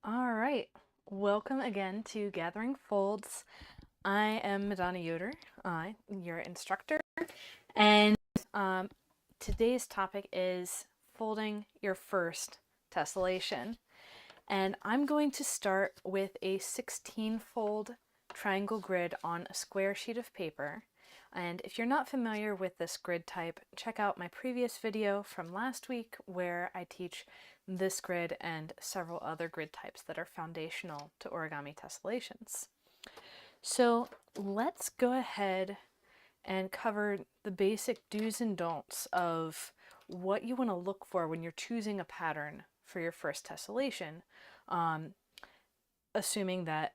All right, welcome again to Gathering Folds. I am Madonna Yoder, your instructor, and um, today's topic is folding your first tessellation. And I'm going to start with a 16-fold triangle grid on a square sheet of paper. And if you're not familiar with this grid type, check out my previous video from last week where I teach this grid and several other grid types that are foundational to origami tessellations. So let's go ahead and cover the basic do's and don'ts of what you want to look for when you're choosing a pattern for your first tessellation, um, assuming that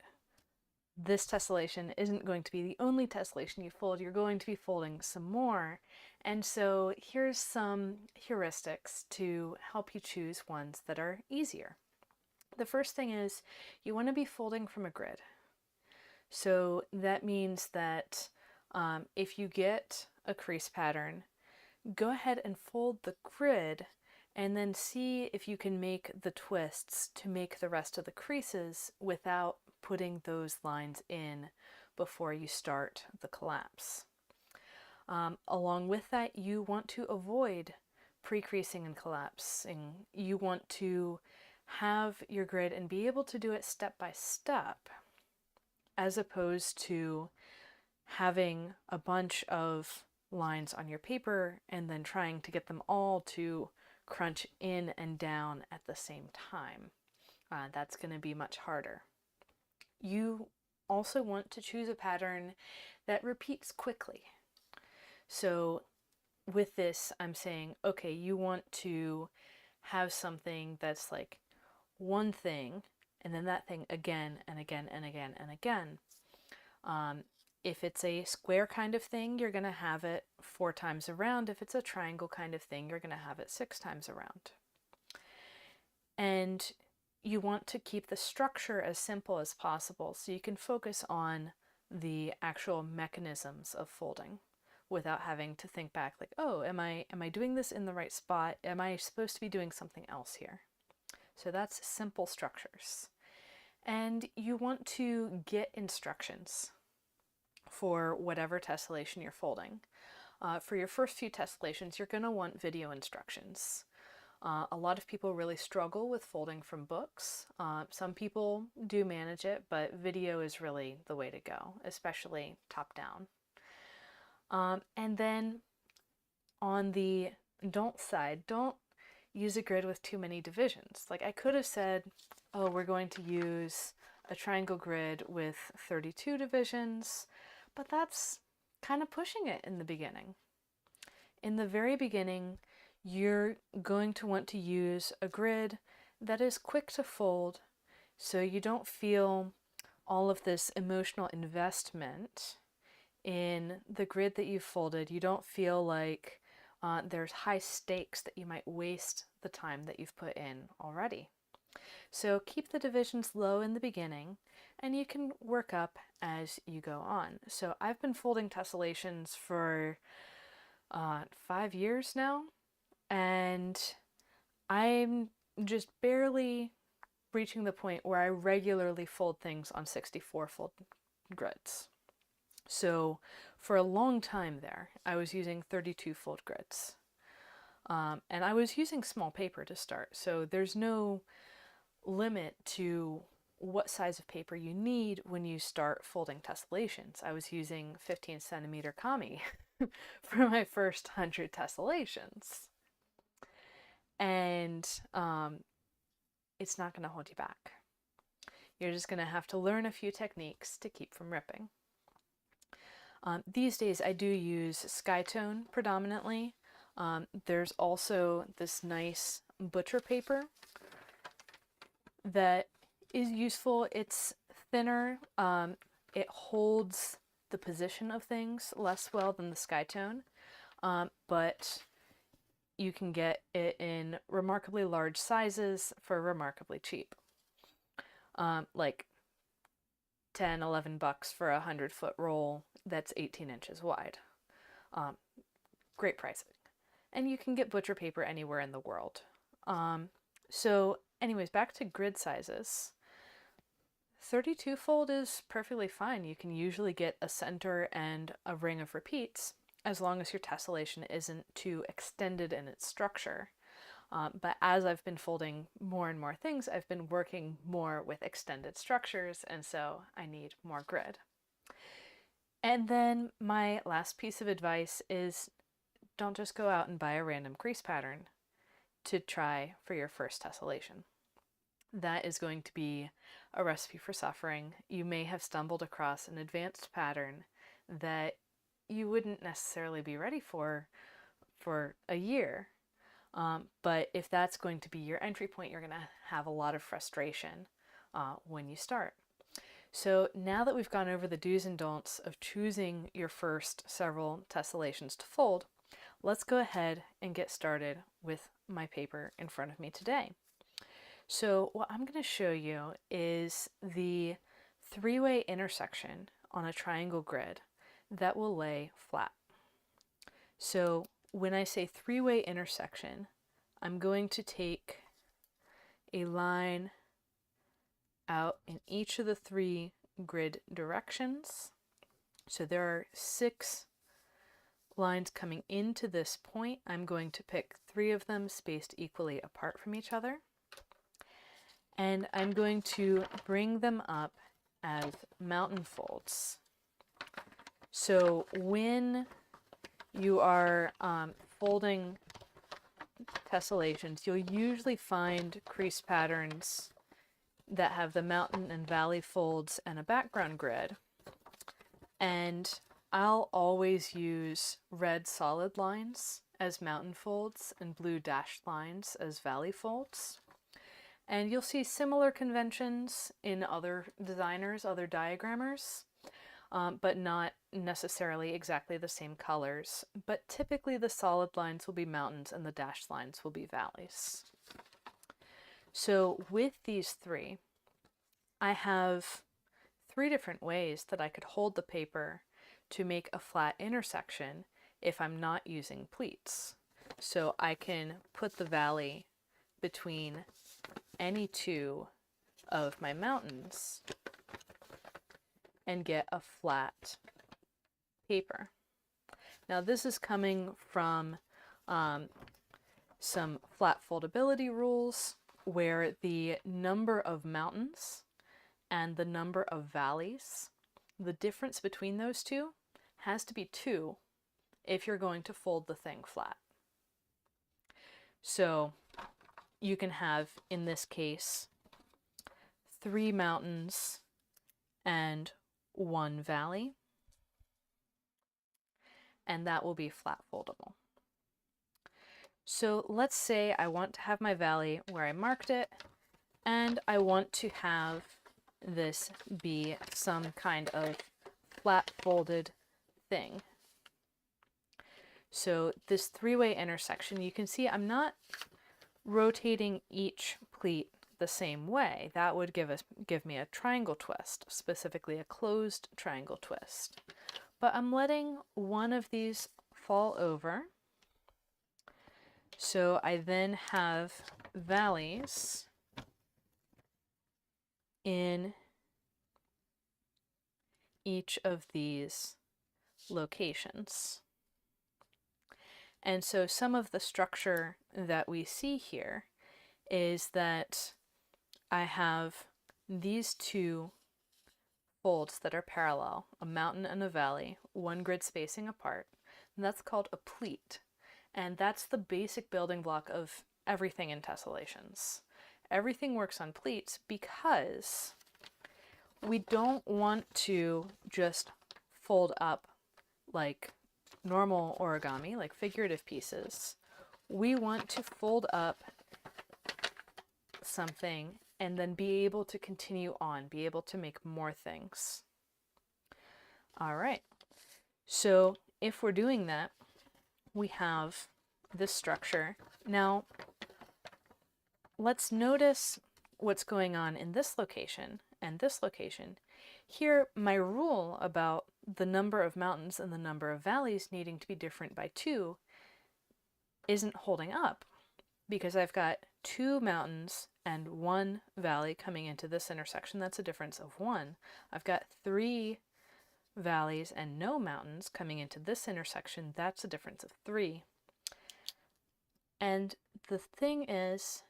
this tessellation isn't going to be the only tessellation you fold, you're going to be folding some more. And so here's some heuristics to help you choose ones that are easier. The first thing is you want to be folding from a grid. So that means that if you get a crease pattern, go ahead and fold the grid and then see if you can make the twists to make the rest of the creases without putting those lines in before you start the collapse. Along with that, you want to avoid pre-creasing and collapsing. You want to have your grid and be able to do it step by step, as opposed to having a bunch of lines on your paper and then trying to get them all to crunch in and down at the same time. That's going to be much harder. You also want to choose a pattern that repeats quickly. So with this, I'm saying, okay, you want to have something that's like one thing and then that thing again and again and again and again. If it's a square kind of thing, you're going to have it 4 times around. If it's a triangle kind of thing, you're going to have it 6 times around. And you want to keep the structure as simple as possible so you can focus on the actual mechanisms of folding without having to think back like, oh, am I doing this in the right spot? Am I supposed to be doing something else here? So that's simple structures. And you want to get instructions for whatever tessellation you're folding. For your first few tessellations, you're going to want video instructions. A lot of people really struggle with folding from books. Some people do manage it, but video is really the way to go, especially top down. And then on the don't side, don't use a grid with too many divisions. Like I could have said, oh, we're going to use a triangle grid with 32 divisions, but that's kind of pushing it in the beginning. In the very beginning, you're going to want to use a grid that is quick to fold so you don't feel all of this emotional investment in the grid that you've folded. You don't feel like there's high stakes that you might waste the time that you've put in already. So keep the divisions low in the beginning and you can work up as you go on. So I've been folding tessellations for 5 years now, and I'm just barely reaching the point where I regularly fold things on 64 fold grids. So for a long time there, I was using 32 fold grids. And I was using small paper to start, so there's no limit to what size of paper you need when you start folding tessellations. I was using 15 centimeter kami for my first 100 tessellations. And it's not going to hold you back. You're just going to have to learn a few techniques to keep from ripping. These days I do use Skytone predominantly. There's also this nice butcher paper that is useful. It's thinner. It holds the position of things less well than the Skytone, but you can get it in remarkably large sizes for remarkably cheap. Like 10, 11 bucks for a 100-foot roll that's 18 inches wide. Great pricing. And you can get butcher paper anywhere in the world. So anyways, back to grid sizes. 32 fold is perfectly fine. You can usually get a center and a ring of repeats as long as your tessellation isn't too extended in its structure. But as I've been folding more and more things, I've been working more with extended structures, and so I need more grid. And then my last piece of advice is don't just go out and buy a random crease pattern to try for your first tessellation. That is going to be a recipe for suffering. You may have stumbled across an advanced pattern that you wouldn't necessarily be ready for a year. But if that's going to be your entry point, you're going to have a lot of frustration when you start. So now that we've gone over the do's and don'ts of choosing your first several tessellations to fold, let's go ahead and get started with my paper in front of me today. So what I'm going to show you is the three-way intersection on a triangle grid that will lay flat. So when I say three-way intersection, I'm going to take a line out in each of the three grid directions. So there are 6 lines coming into this point. I'm going to pick 3 of them spaced equally apart from each other. And I'm going to bring them up as mountain folds. So when you are folding tessellations, you'll usually find crease patterns that have the mountain and valley folds and a background grid. And I'll always use red solid lines as mountain folds and blue dashed lines as valley folds. And you'll see similar conventions in other designers, other diagrammers, but not necessarily exactly the same colors. But typically the solid lines will be mountains and the dashed lines will be valleys. So with these 3, I have 3 different ways that I could hold the paper to make a flat intersection if I'm not using pleats. So I can put the valley between any 2 of my mountains and get a flat paper. Now this is coming from some flat foldability rules where the number of mountains and the number of valleys, the difference between those 2 has to be 2 if you're going to fold the thing flat. So you can have, in this case, 3 mountains and 1 valley, and that will be flat foldable. So let's say I want to have my valley where I marked it, and I want to have this be some kind of flat folded thing. So this 3-way intersection, you can see I'm not rotating each pleat the same way. That would give me a triangle twist, specifically a closed triangle twist. But I'm letting one of these fall over. So I then have valleys in each of these locations. And so some of the structure that we see here is that I have these 2 folds that are parallel, a mountain and a valley, 1 grid spacing apart, and that's called a pleat. And that's the basic building block of everything in tessellations. Everything works on pleats because we don't want to just fold up like normal origami, like figurative pieces. We want to fold up something and then be able to continue on, be able to make more things. All right, so if we're doing that, we have this structure. Now, let's notice what's going on in this location and this location. Here, my rule about the number of mountains and the number of valleys needing to be different by 2 isn't holding up because I've got 2 mountains and 1 valley coming into this intersection. That's a difference of 1. I've got 3 valleys and no mountains coming into this intersection. That's a difference of 3. And the thing is,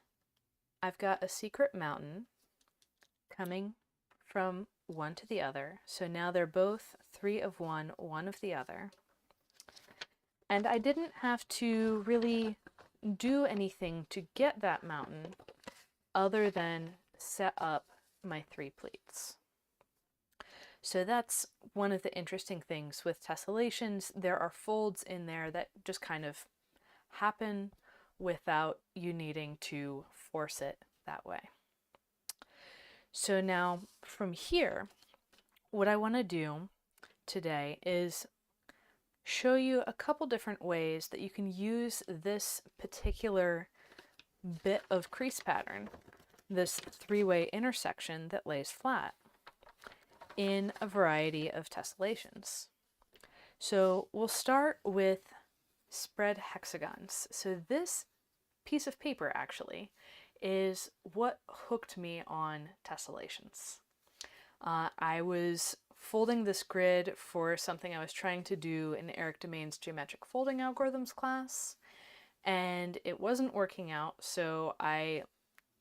I've got a secret mountain coming from one to the other. So now they're both 3 of one, 1 of the other. And I didn't have to really do anything to get that mountain other than set up my 3 pleats. So that's one of the interesting things with tessellations. There are folds in there that just kind of happen without you needing to force it that way. So now from here, what I want to do today is show you a couple different ways that you can use this particular bit of crease pattern, this 3-way intersection that lays flat, in a variety of tessellations. So we'll start with spread hexagons. So this piece of paper actually is what hooked me on tessellations. I was folding this grid for something I was trying to do in Eric Domain's geometric folding algorithms class, and it wasn't working out, so I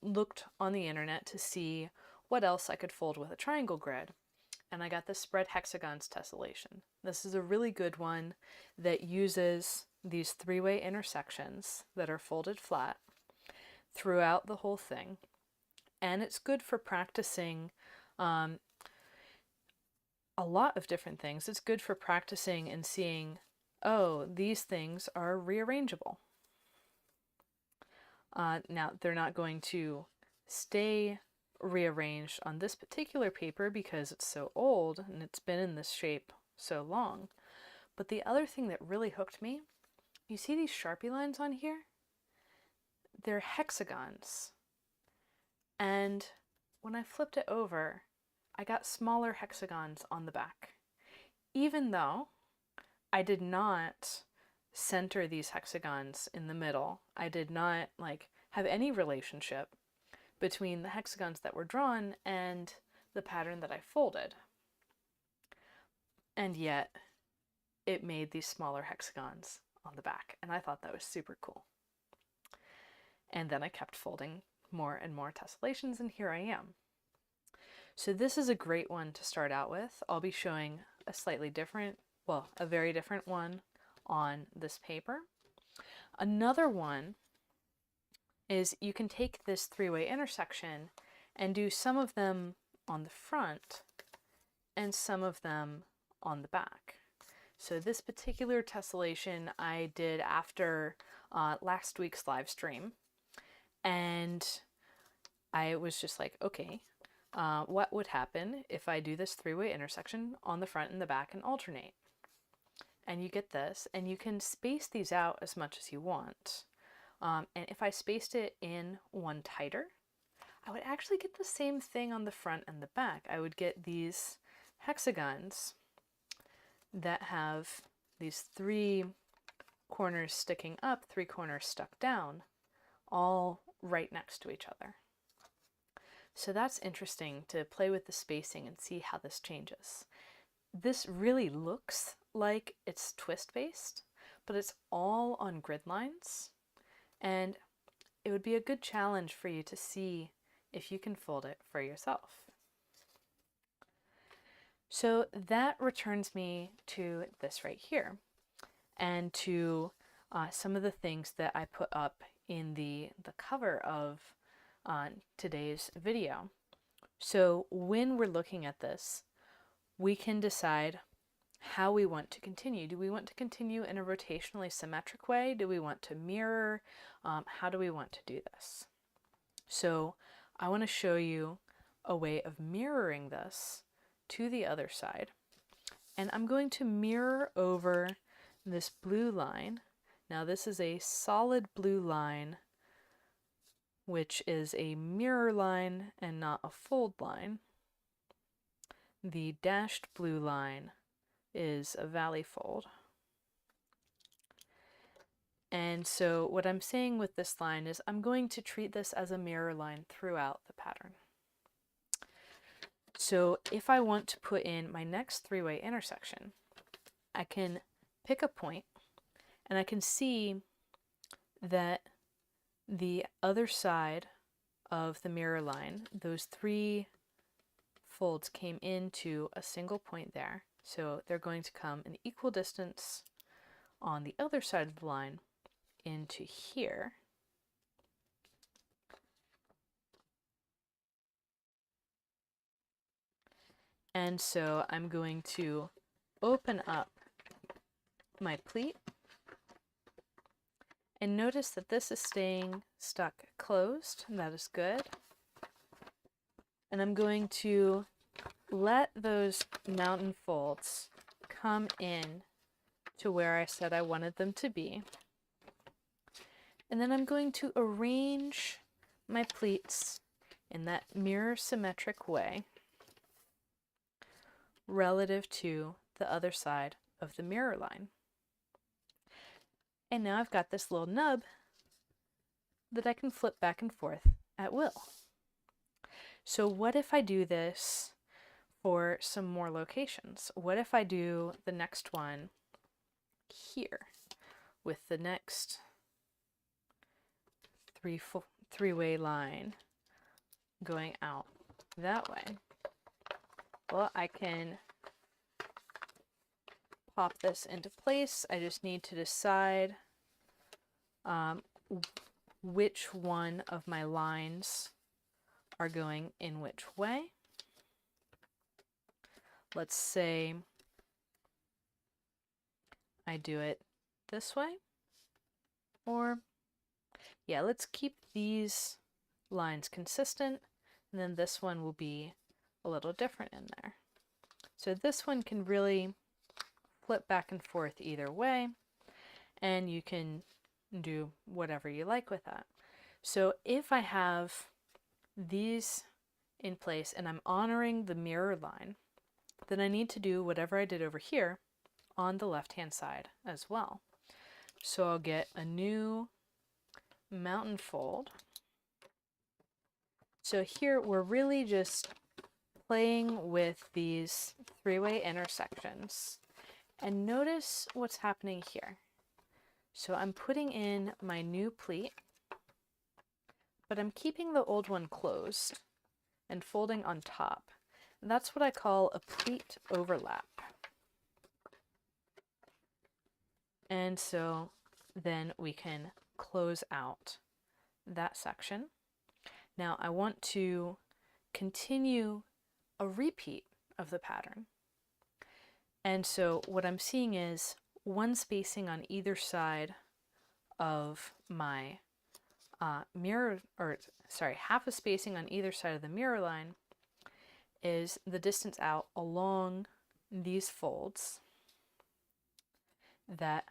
looked on the internet to see what else I could fold with a triangle grid, and I got the spread hexagons tessellation. This is a really good one that uses these 3-way intersections that are folded flat throughout the whole thing, and it's good for practicing a lot of different things. It's good for practicing and seeing, oh, these things are rearrangeable. Now, they're not going to stay rearranged on this particular paper because it's so old and it's been in this shape so long. But the other thing that really hooked me, you see these Sharpie lines on here? They're hexagons. And when I flipped it over, I got smaller hexagons on the back. Even though I did not center these hexagons in the middle, I did not have any relationship between the hexagons that were drawn and the pattern that I folded. And yet it made these smaller hexagons on the back, and I thought that was super cool. And then I kept folding more and more tessellations, and here I am. So this is a great one to start out with. I'll be showing a slightly different, well, a very different one on this paper. Another one is you can take this 3-way intersection and do some of them on the front and some of them on the back. So this particular tessellation I did after last week's live stream, and I was just like, okay, what would happen if I do this 3-way intersection on the front and the back and alternate? And you get this, and you can space these out as much as you want. And if I spaced it in one tighter, I would actually get the same thing on the front and the back. I would get these hexagons that have these 3 corners sticking up, 3 corners stuck down, all right next to each other. So that's interesting to play with the spacing and see how this changes. This really looks like it's twist-based, but it's all on grid lines, and it would be a good challenge for you to see if you can fold it for yourself. So that returns me to this right here, and to some of the things that I put up in the cover of today's video. So when we're looking at this, we can decide how we want to continue. Do we want to continue in a rotationally symmetric way? Do we want to mirror? How do we want to do this? So I want to show you a way of mirroring this to the other side. And I'm going to mirror over this blue line. Now this is a solid blue line, which is a mirror line and not a fold line. The dashed blue line is a valley fold. And so what I'm saying with this line is I'm going to treat this as a mirror line throughout the pattern. So if I want to put in my next three-way intersection, I can pick a point and I can see that the other side of the mirror line, those three folds came into a single point there. So they're going to come an equal distance on the other side of the line into here. And so I'm going to open up my pleat and notice that this is staying stuck closed, and that is good. And I'm going to let those mountain folds come in to where I said I wanted them to be. And then I'm going to arrange my pleats in that mirror symmetric way relative to the other side of the mirror line. And now I've got this little nub that I can flip back and forth at will. So what if I do this for some more locations? What if I do the next one here with the next three-way line going out that way? Well, I can pop this into place. I just need to decide which one of my lines are going in which way. Let's say I do it this way, or yeah, let's keep these lines consistent, and then this one will be a little different in there. So this one can really flip back and forth either way, and you can do whatever you like with that. So if I have these in place and I'm honoring the mirror line, then I need to do whatever I did over here on the left-hand side as well. So I'll get a new mountain fold. So here we're really just playing with these three-way intersections. And notice what's happening here. So I'm putting in my new pleat, but I'm keeping the old one closed and folding on top. And that's what I call a pleat overlap. And so then we can close out that section. Now I want to continue a repeat of the pattern. And so what I'm seeing is one spacing on either side of my half a spacing on either side of the mirror line is the distance out along these folds that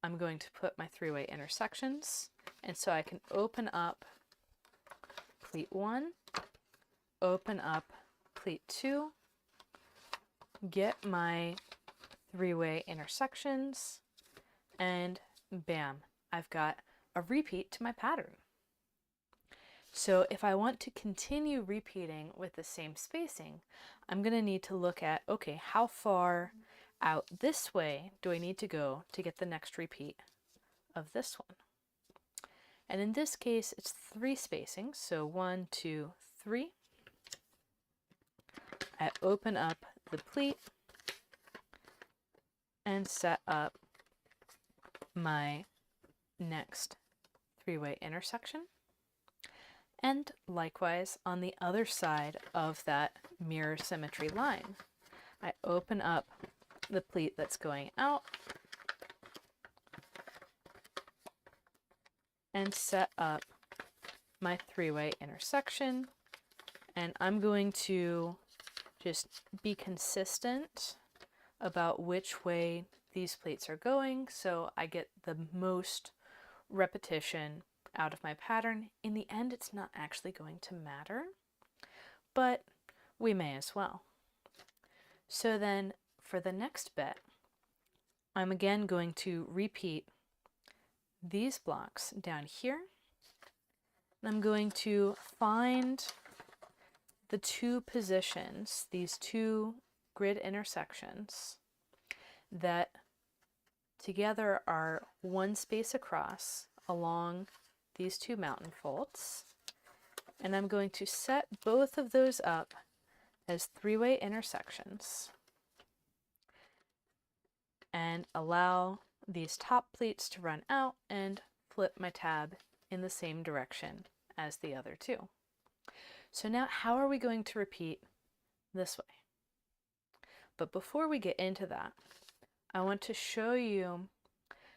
I'm going to put my three-way intersections. And so I can open up pleat 1, open up pleat 2, get my three-way intersections, and bam, I've got a repeat to my pattern. So if I want to continue repeating with the same spacing, I'm going to need to look at, okay, how far out this way do I need to go to get the next repeat of this one? And in this case, it's 3 spacings, so 1, 2, 3. I open up the pleat and set up my next three-way intersection. And likewise, on the other side of that mirror symmetry line, I open up the pleat that's going out and set up my three-way intersection. And I'm going to just be consistent about which way these pleats are going, so I get the most repetition out of my pattern. In the end, it's not actually going to matter, but we may as well. So then for the next bit, I'm again going to repeat these blocks down here. And I'm going to find the two positions, these two grid intersections that together are one space across along these two mountain folds. And I'm going to set both of those up as three-way intersections and allow these top pleats to run out and flip my tab in the same direction as the other two. So now how are we going to repeat this way? But before we get into that, I want to show you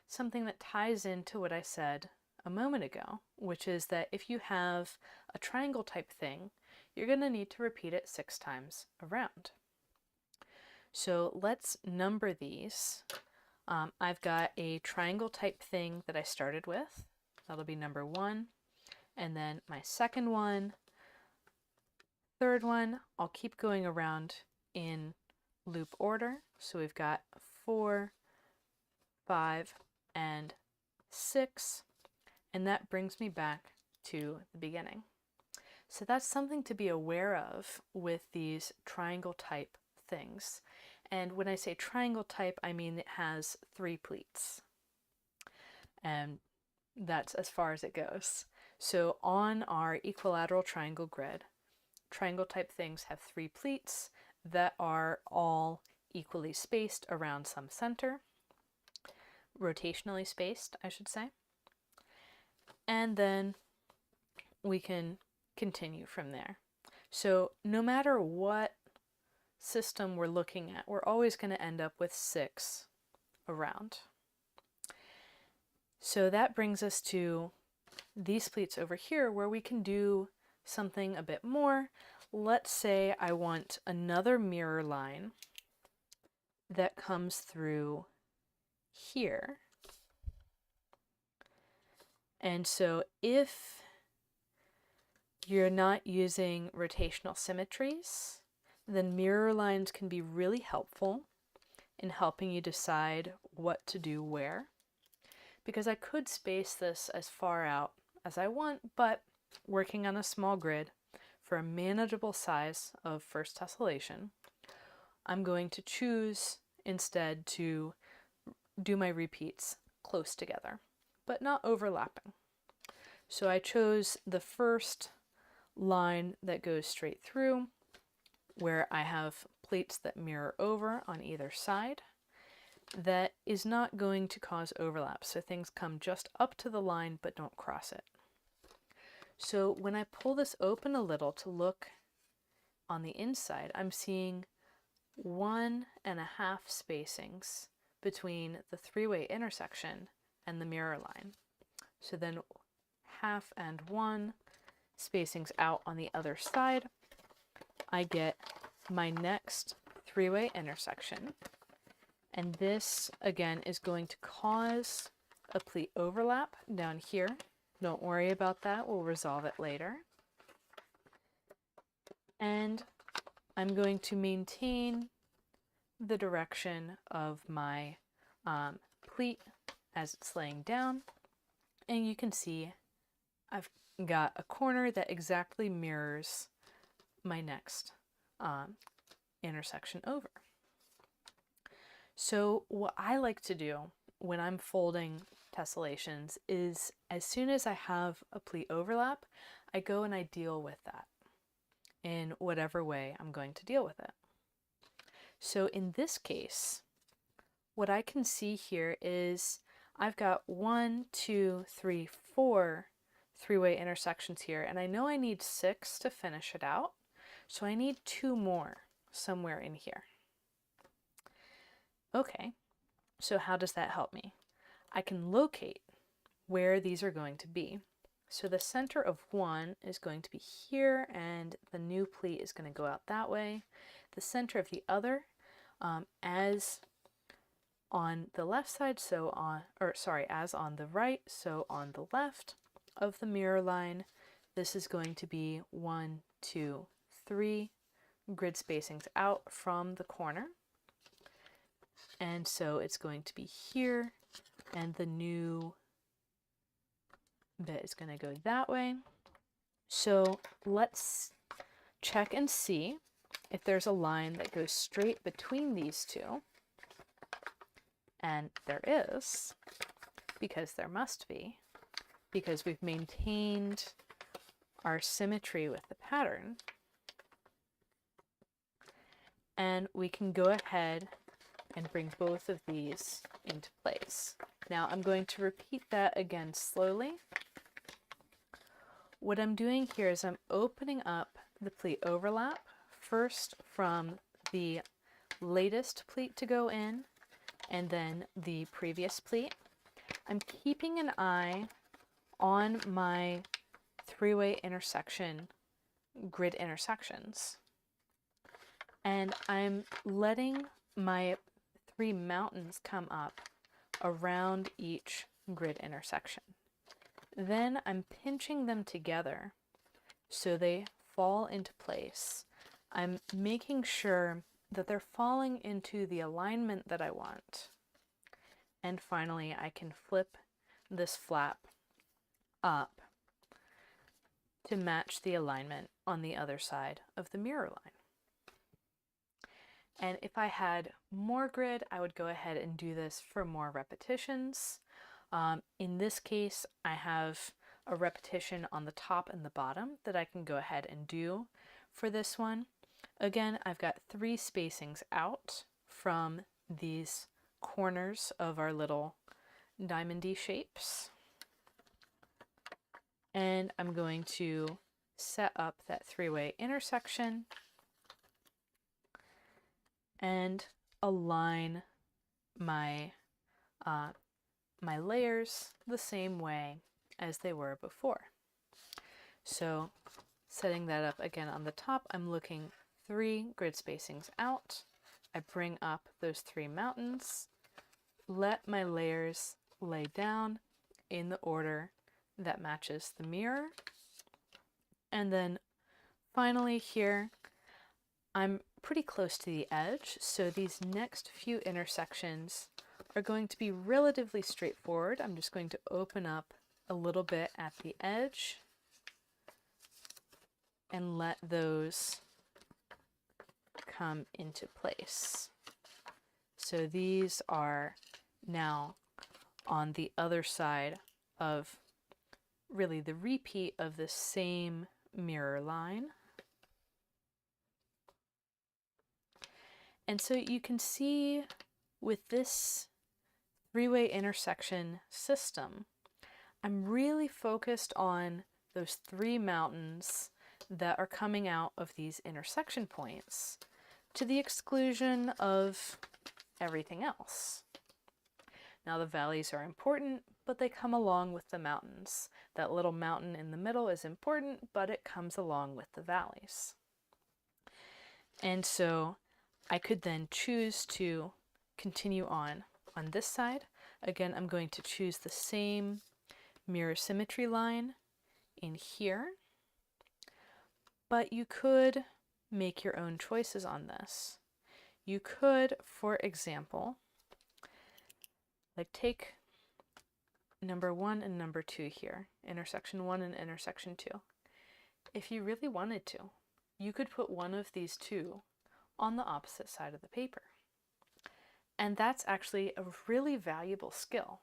something that ties into what I said a moment ago, which is that if you have a triangle type thing, you're going to need to repeat it 6 times around. So let's number these. I've got a triangle type thing that I started with. That'll be number 1. And then my second one, third one, I'll keep going around in loop order. So we've got 4, 5, and 6. And that brings me back to the beginning. So that's something to be aware of with these triangle type things. And when I say triangle type, I mean it has 3 pleats. And that's as far as it goes. So on our equilateral triangle grid, triangle type things have 3 pleats that are all equally spaced around some center, rotationally spaced, I should say. And then we can continue from there. So no matter what system we're looking at, we're always going to end up with 6 around. So that brings us to these pleats over here where we can do something a bit more. Let's say I want another mirror line that comes through here. And so if you're not using rotational symmetries, then mirror lines can be really helpful in helping you decide what to do where. Because I could space this as far out as I want, but working on a small grid for a manageable size of first tessellation, I'm going to choose instead to do my repeats close together, but not overlapping. So I chose the first line that goes straight through, where I have pleats that mirror over on either side. That is not going to cause overlap, so things come just up to the line but don't cross it. So when I pull this open a little to look on the inside, I'm seeing 1.5 spacings between the 3-way intersection and the mirror line. So then 1/2 and 1 spacings out on the other side, I get my next 3-way intersection. And this, again, is going to cause a pleat overlap down here. Don't worry about that. We'll resolve it later. And I'm going to maintain the direction of my pleat as it's laying down. And you can see I've got a corner that exactly mirrors my next intersection over. So what I like to do when I'm folding tessellations is as soon as I have a pleat overlap, I go and I deal with that in whatever way I'm going to deal with it. So in this case, what I can see here is I've got 1, 2, 3, 4 3-way intersections here, and I know I need 6 to finish it out, so I need 2 more somewhere in here. Okay, so how does that help me? I can locate where these are going to be. So the center of one is going to be here, and the new pleat is going to go out that way. The center of the other, as on the left side, as on the right, so on the left of the mirror line, this is going to be 1, 2, 3 grid spacings out from the corner. And so it's going to be here, and the new bit is going to go that way. So let's check and see if there's a line that goes straight between these two. And there is, because there must be, because we've maintained our symmetry with the pattern. And we can go ahead and bring both of these into place. Now I'm going to repeat that again slowly. What I'm doing here is I'm opening up the pleat overlap, first from the latest pleat to go in, and then the previous pleat. I'm keeping an eye on my three-way intersection grid intersections, and I'm letting my three mountains come up around each grid intersection. Then I'm pinching them together so they fall into place. I'm making sure that they're falling into the alignment that I want. And finally, I can flip this flap up to match the alignment on the other side of the mirror line. And if I had more grid, I would go ahead and do this for more repetitions. In this case, I have a repetition on the top and the bottom that I can go ahead and do for this one. Again, I've got 3 spacings out from these corners of our little diamondy shapes. And I'm going to set up that 3-way intersection and align my my layers the same way as they were before. So setting that up again on the top, I'm looking 3 grid spacings out. I bring up those 3 mountains, let my layers lay down in the order that matches the mirror. And then finally here, I'm pretty close to the edge, so these next few intersections are going to be relatively straightforward. I'm just going to open up a little bit at the edge and let those come into place. So these are now on the other side of really the repeat of the same mirror line. And so you can see with this 3-way intersection system, I'm really focused on those 3 mountains that are coming out of these intersection points to the exclusion of everything else. Now the valleys are important, but they come along with the mountains. That little mountain in the middle is important, but it comes along with the valleys. And so I could then choose to continue on this side. Again, I'm going to choose the same mirror symmetry line in here, but you could make your own choices on this. You could, for example, like take number 1 and number 2 here, intersection 1 and intersection 2. If you really wanted to, you could put one of these 2 on the opposite side of the paper. And that's actually a really valuable skill.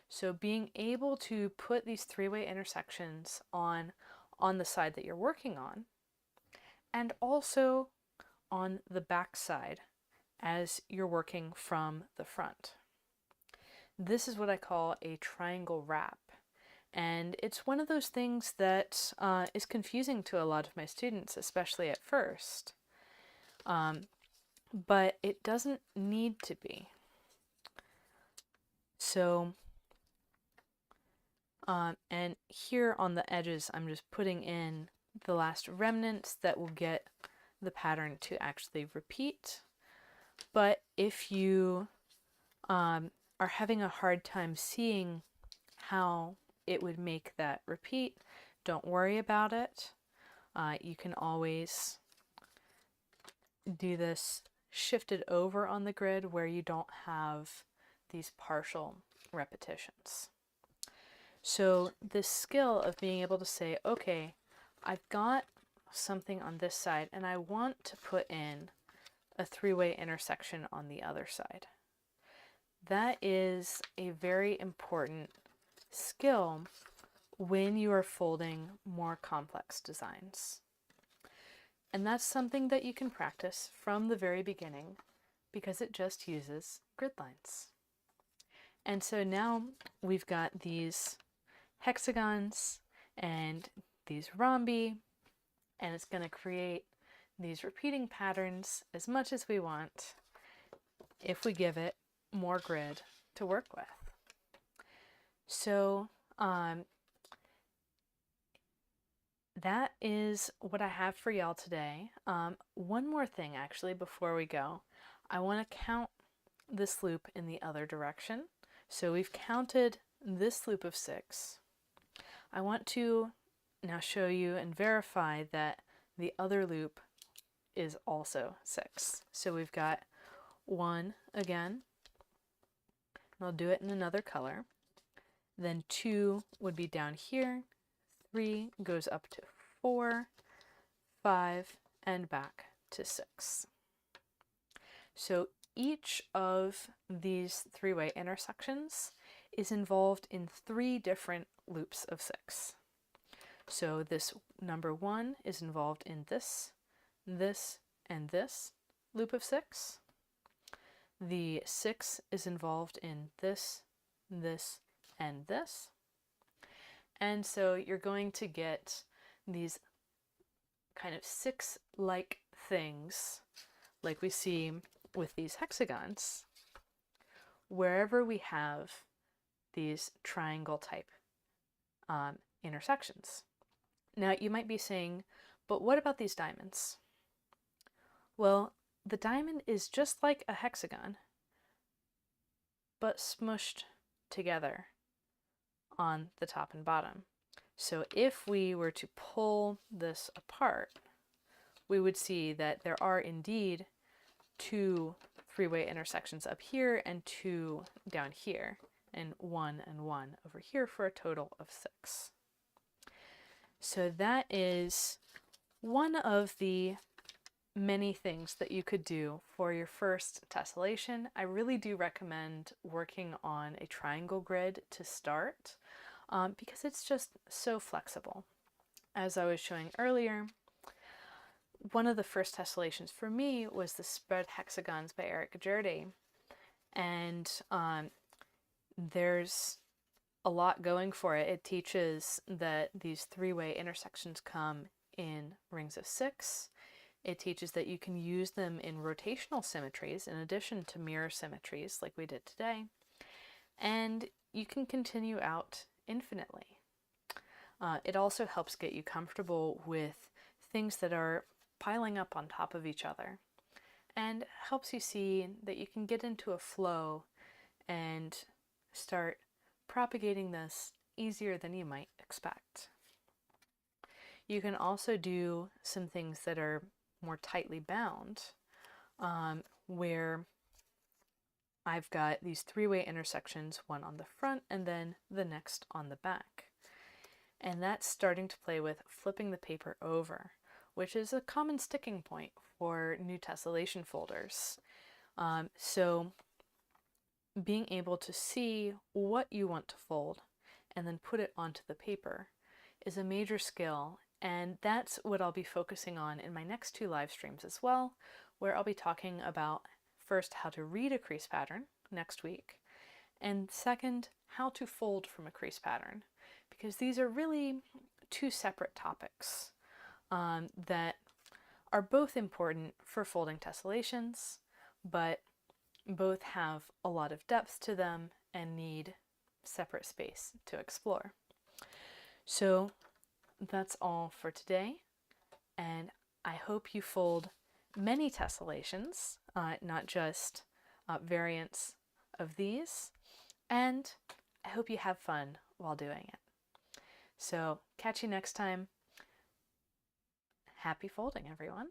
So being able to put these 3-way intersections on the side that you're working on, and also on the back side as you're working from the front. This is what I call a triangle wrap. And it's one of those things that is confusing to a lot of my students, especially at first. But it doesn't need to be. So, and here on the edges, I'm just putting in the last remnants that will get the pattern to actually repeat. But if you are having a hard time seeing how it would make that repeat, don't worry about it. You can always do this shifted over on the grid where you don't have these partial repetitions. So this skill of being able to say, okay, I've got something on this side and I want to put in a three-way intersection on the other side. That is a very important skill when you are folding more complex designs. And that's something that you can practice from the very beginning because it just uses grid lines. And so now we've got these hexagons and these rhombi, and it's going to create these repeating patterns as much as we want if we give it more grid to work with. So that is what I have for y'all today. One more thing actually before we go. I want to count this loop in the other direction. So we've counted this loop of 6. I want to now show you and verify that the other loop is also 6. So we've got 1 again, and I'll do it in another color. Then 2 would be down here, 3 goes up to 4, 5, and back to 6. So each of these three-way intersections is involved in 3 different loops of 6. So this number 1 is involved in this, this, and this loop of 6. The 6 is involved in this, this, and this. And so you're going to get these kind of 6-like things like we see with these hexagons wherever we have these triangle type intersections. Now you might be saying, but what about these diamonds? Well, the diamond is just like a hexagon, but smushed together on the top and bottom. So if we were to pull this apart, we would see that there are indeed 2 three-way intersections up here and 2 down here, and 1 and 1 over here for a total of 6. So that is one of the many things that you could do for your first tessellation. I really do recommend working on a triangle grid to start because it's just so flexible. As I was showing earlier, one of the first tessellations for me was the Spread Hexagons by Eric Gajerde, and there's a lot going for it. It teaches that these three-way intersections come in rings of 6. It teaches that you can use them in rotational symmetries in addition to mirror symmetries like we did today, and you can continue out infinitely. It also helps get you comfortable with things that are piling up on top of each other, and helps you see that you can get into a flow and start propagating this easier than you might expect. You can also do some things that are more tightly bound, where I've got these three-way intersections, one on the front and then the next on the back. And that's starting to play with flipping the paper over, which is a common sticking point for new tessellation folders. So being able to see what you want to fold and then put it onto the paper is a major skill, and that's what I'll be focusing on in my next 2 live streams as well, where I'll be talking about first how to read a crease pattern next week, and second, how to fold from a crease pattern, because these are really 2 separate topics that are both important for folding tessellations, but both have a lot of depth to them and need separate space to explore. So that's all for today, and I hope you fold many tessellations, not just variants of these, and I hope you have fun while doing it. So catch you next time. Happy folding, everyone.